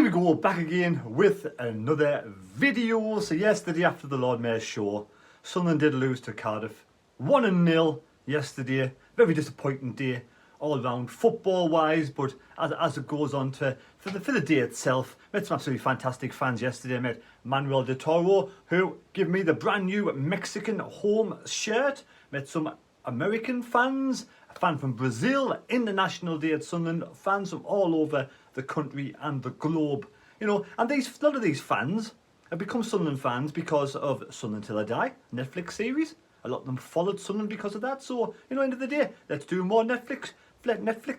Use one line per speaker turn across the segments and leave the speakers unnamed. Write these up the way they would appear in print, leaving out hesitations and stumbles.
we go, back again with another video. So yesterday after the Lord Mayor's show, Sunderland did lose to Cardiff 1-0 yesterday. Very disappointing day all round football wise, but as it goes on for the day itself, met some absolutely fantastic fans yesterday. Met Manuel de Toro, who gave me the brand new Mexican home shirt. Met some American fans, a fan from Brazil, International Day at Sunderland, fans from all over the country and the globe. You know, and a lot of these fans have become Sunderland fans because of Sunderland Till I Die, Netflix series. A lot of them followed Sunderland because of that. So, you know, end of the day, let's do more Netflix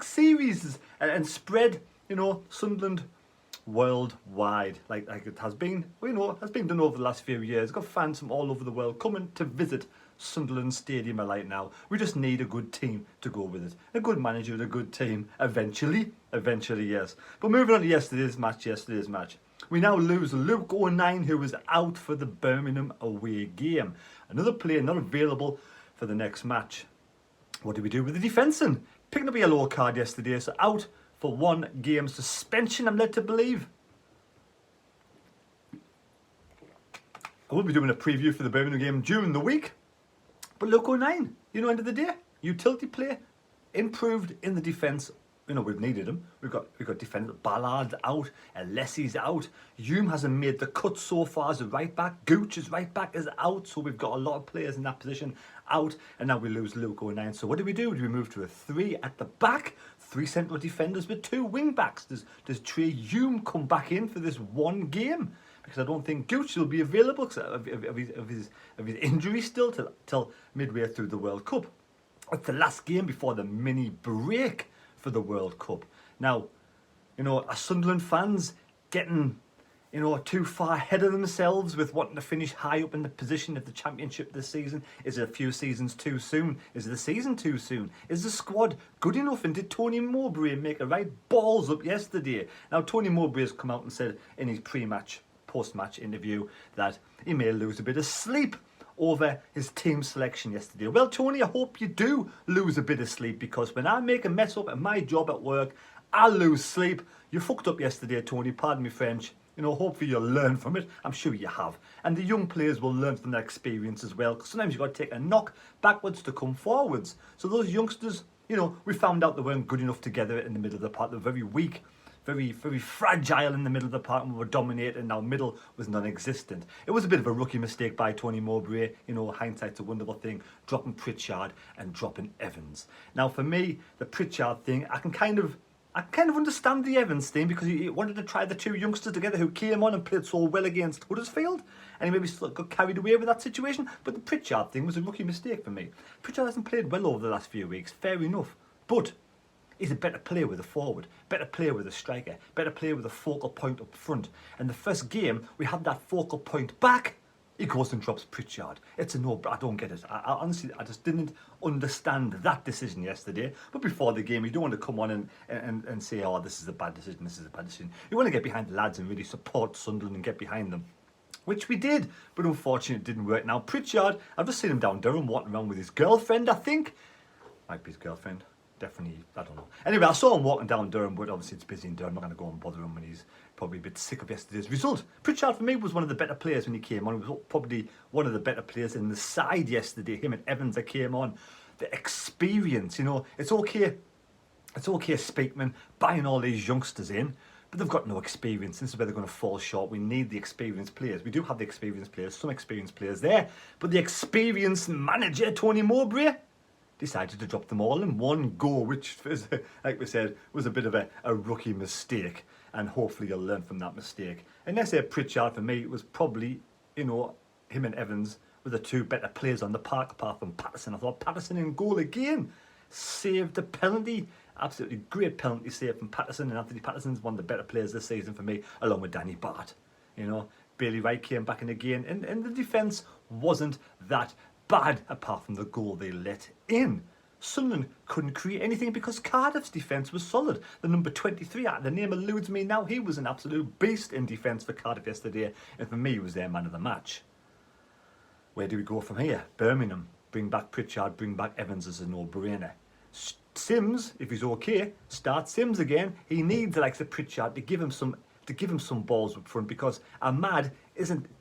series and spread, you know, Sunderland worldwide, like it has been, you know, has been done over the last few years. Got fans from all over the world coming to visit Sunderland Stadium right now. We just need a good team to go with it. A good manager and a good team, eventually, yes. But moving on to yesterday's match. We now lose Luke O'Nien, who was out for the Birmingham away game. Another player not available for the next match. What do we do with the defence then? Picking up a yellow card yesterday, so out for 1 game suspension, I'm led to believe. I will be doing a preview for the Birmingham game during the week. But Luke O'Nien, you know, end of the day, utility player, improved in the defence. You know, we've needed him. We've got defenders. Ballard's out, Alessi's out. Hume hasn't made the cut so far as a right back. Gooch's right back is out, so we've got a lot of players in that position out, and now we lose Luke O'Nien. So what do? Do we move to a 3 at the back? 3 central defenders with 2 wing backs. Does Trey Hume come back in for this 1 game? Because I don't think Gooch will be available of his injury still till midway through the World Cup. It's the last game before the mini break for the World Cup. Now, you know, are Sunderland fans getting, you know, too far ahead of themselves with wanting to finish high up in the position of the Championship this season? Is it a few seasons too soon? Is the season too soon? Is the squad good enough? And did Tony Mowbray make a right balls up yesterday? Now, Tony Mowbray has come out and said in his post-match interview that he may lose a bit of sleep over his team selection yesterday. Well, Tony, I hope you do lose a bit of sleep, because when I make a mess up at my job at work, I lose sleep. You fucked up yesterday, Tony, pardon me French. You know, hopefully you'll learn from it. I'm sure you have. And the young players will learn from that experience as well, because sometimes you've got to take a knock backwards to come forwards. So those youngsters, you know, we found out they weren't good enough together in the middle of the park. They're very weak, very fragile in the middle of the park, and we were dominated, and our middle was non-existent. It was a bit of a rookie mistake by Tony Mowbray. You know, hindsight's a wonderful thing, dropping Pritchard and dropping Evans. Now, for me, the Pritchard thing, I kind of understand the Evans thing, because he wanted to try the 2 youngsters together who came on and played so well against Huddersfield, and he maybe got carried away with that situation. But the Pritchard thing was a rookie mistake for me. Pritchard hasn't played well over the last few weeks, fair enough, but he's a better player with a forward, better player with a striker, better player with a focal point up front. And the first game, we had that focal point back, he goes and drops Pritchard. It's a no, I don't get it. I honestly, I just didn't understand that decision yesterday. But before the game, you don't want to come on and say, oh, this is a bad decision, this is a bad decision. You want to get behind the lads and really support Sunderland and get behind them, which we did, but unfortunately it didn't work. Now, Pritchard, I've just seen him down Durham walking around with his girlfriend, I think. Might be his girlfriend. Definitely, I don't know. Anyway, I saw him walking down Durham, but obviously it's busy in Durham. I'm not going to go and bother him when he's probably a bit sick of yesterday's result. Pritchard, for me, was one of the better players when he came on. He was probably one of the better players in the side yesterday. Him and Evans that came on. The experience, you know, it's okay, Speakman, buying all these youngsters in, but they've got no experience. This is where they're going to fall short. We need the experienced players. We do have the experienced players, some experienced players there, but the experienced manager, Tony Mowbray, decided to drop them all in 1 go, which, like we said, was a bit of a rookie mistake, and hopefully you'll learn from that mistake. And let's say Pritchard, for me, was probably, you know, him and Evans were the 2 better players on the park, apart from Patterson. I thought Patterson in goal again, saved the penalty, absolutely great penalty save from Patterson, and Anthony Patterson's one of the better players this season for me, along with Danny Bart. You know, Bailey Wright came back in again, and the defence wasn't that bad, apart from the goal they let in. Sunderland couldn't create anything because Cardiff's defence was solid. The number 23, the name eludes me now, he was an absolute beast in defence for Cardiff yesterday, and for me, he was their man of the match. Where do we go from here? Birmingham, bring back Pritchard, bring back Evans as a no-brainer. Sims, if he's okay, start Sims again. He needs the likes of Pritchard to give him some to give him some balls up front, because Ahmad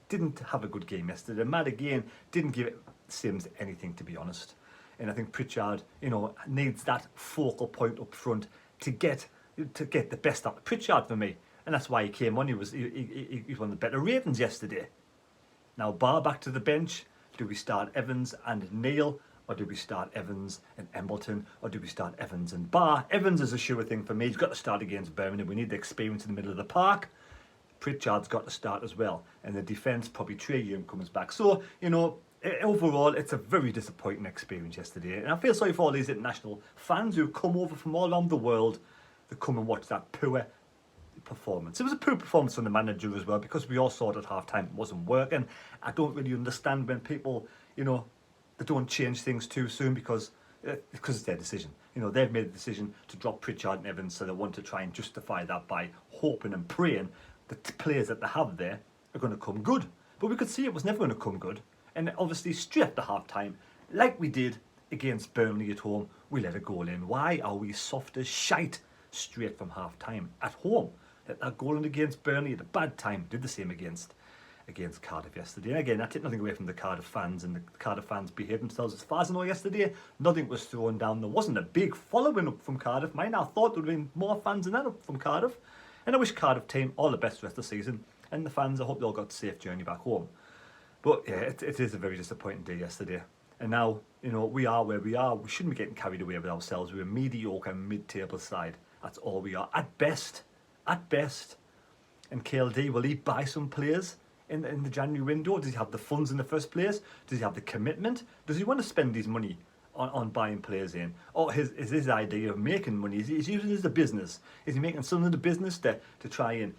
didn't have a good game yesterday. Ahmad again didn't give Sims anything, to be honest. And I think Pritchard, needs that focal point up front to get the best out of Pritchard for me. And that's why he came on. He was one of the better ratings yesterday. Now, Barr back to the bench. Do we start Evans and Neil, or do we start Evans and Embleton, or do we start Evans and Barr? Evans is a sure thing for me. He's got to start against Birmingham. We need the experience in the middle of the park. Pritchard's got to start as well. And the defence, probably Trey Young comes back. So, overall, it's a very disappointing experience yesterday. And I feel sorry for all these international fans who come over from all around the world to come and watch that poor performance. It was a poor performance from the manager as well, because we all saw it at half-time it wasn't working. I don't really understand when people, they don't change things too soon, because it's their decision. They've made the decision to drop Pritchard and Evans, so they want to try and justify that by hoping and praying that the players that they have there are going to come good. But we could see it was never going to come good. And obviously, straight after half-time, like we did against Burnley at home, we let a goal in. Why are we soft as shite straight from half-time at home? Let that goal in against Burnley at a bad time. Did the same against Cardiff yesterday. And again, I take nothing away from the Cardiff fans, and the Cardiff fans behaved themselves as far as I know yesterday. Nothing was thrown down. There wasn't a big following up from Cardiff. I thought there would have been more fans than that up from Cardiff. And I wish Cardiff team all the best the rest of the season. And the fans, I hope they all got a safe journey back home. But yeah, it is a very disappointing day yesterday. And now, we are where we are. We shouldn't be getting carried away with ourselves. We're a mediocre mid-table side. That's all we are. At best. And KLD, will he buy some players in the January window? Does he have the funds in the first place? Does he have the commitment? Does he want to spend his money on buying players in? Or is his idea of making money, is he using it as a business? Is he making something of the business to try and,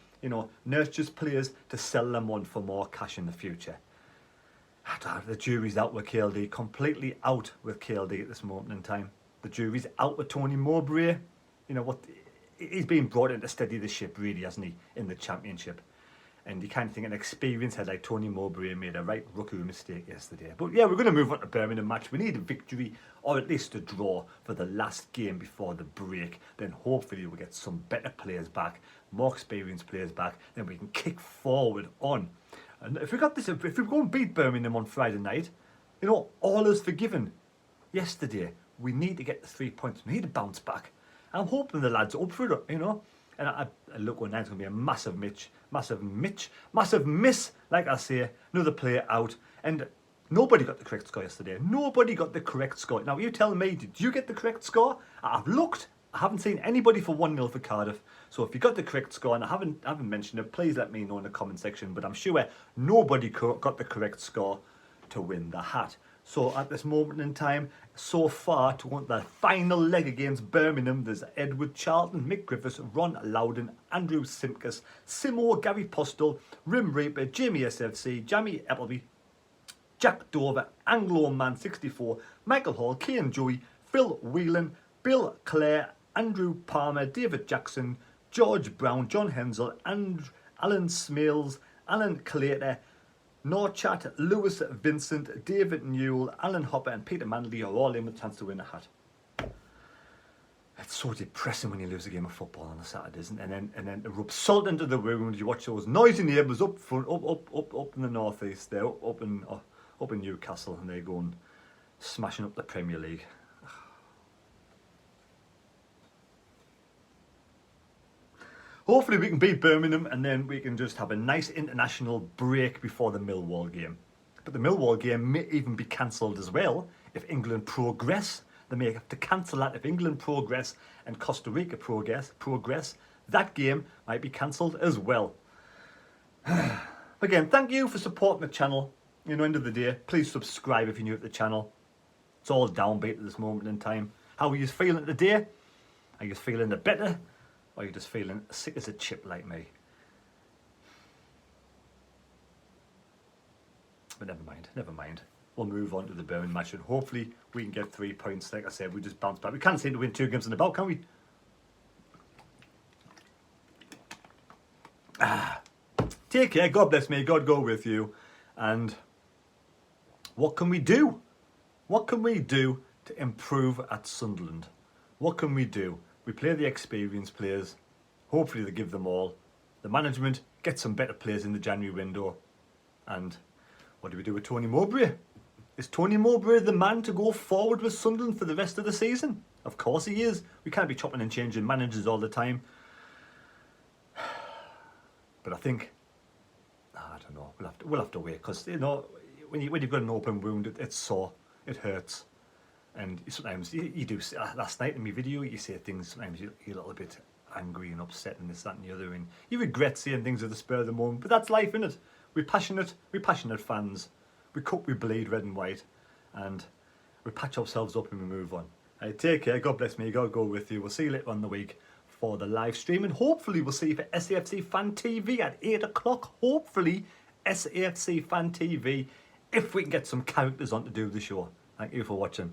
nurture players to sell them on for more cash in the future? The jury's out with KLD, completely out with KLD at this moment in time. The jury's out with Tony Mowbray. He's been brought in to steady the ship, really, hasn't he, in the Championship? And you kind of think an experienced head like Tony Mowbray made a right rookie mistake yesterday. But yeah, we're going to move on to Birmingham match. We need a victory, or at least a draw, for the last game before the break. Then hopefully we'll get some better players back, more experienced players back. Then we can kick forward on. And if we go and beat Birmingham on Friday night, all is forgiven. Yesterday, we need to get the 3 points. We need to bounce back. I'm hoping the lads are up for it, And I look on, it's going to be a massive miss, like I say. Another player out. And nobody got the correct score yesterday. Nobody got the correct score. Now, you tell me, did you get the correct score? I've looked. I haven't seen anybody for 1-0 for Cardiff. So if you got the correct score, and I haven't mentioned it, please let me know in the comment section. But I'm sure nobody got the correct score to win the hat. So at this moment in time, so far, to want the final leg against Birmingham, there's Edward Charlton, Mick Griffiths, Ron Loudon, Andrew Simkus, Simo, Gary Postel, Rim Reaper, Jamie SFC, Jamie Appleby, Jack Dover, Anglo Man 64, Michael Hall, Cian Joey, Phil Whelan, Bill Clare, Andrew Palmer, David Jackson, George Brown, John Hensel, Alan Smales, Alan Clater, Norchat, Lewis Vincent, David Newell, Alan Hopper and Peter Manley are all in with a chance to win a hat. It's so depressing when you lose a game of football on a Saturday, isn't it? And then it rubs salt into the wound. You watch those noisy neighbours up front, up in the northeast there, up in Newcastle, and they're going smashing up the Premier League. Hopefully we can beat Birmingham, and then we can just have a nice international break before the Millwall game. But the Millwall game may even be cancelled as well if England progress. They may have to cancel that if England progress and Costa Rica progress. That game might be cancelled as well. Again, thank you for supporting the channel. End of the day, please subscribe if you're new to the channel. It's all downbeat at this moment in time. How are you feeling today? Are you feeling the better? Or are you just feeling sick as a chip like me? But never mind. We'll move on to the Birmingham match, and hopefully we can get 3 points. Like I said, we just bounce back. We can't seem to win 2 games in a bout, can we? Take care. God bless me. God go with you. And what can we do? What can we do to improve at Sunderland? What can we do? We play the experienced players. Hopefully they give them all. the management, get some better players in the January window. And what do we do with Tony Mowbray? Is Tony Mowbray the man to go forward with Sunderland for the rest of the season? Of course he is. We can't be chopping and changing managers all the time. But I think, I don't know, we'll have to wait, because, you know, when you've got an open wound, it's sore, it hurts. And sometimes you do, last night in my video, you say things, sometimes you're a little bit angry and upset and this, that and the other, and you regret saying things at the spur of the moment, but that's life, innit? We're passionate fans. We cook, we bleed red and white, and we patch ourselves up and we move on. Right, take care, God bless me, God go with you. We'll see you later on in the week for the live stream, and hopefully we'll see you for SAFC Fan TV at 8 o'clock. Hopefully SAFC Fan TV, if we can get some characters on to do the show. Thank you for watching.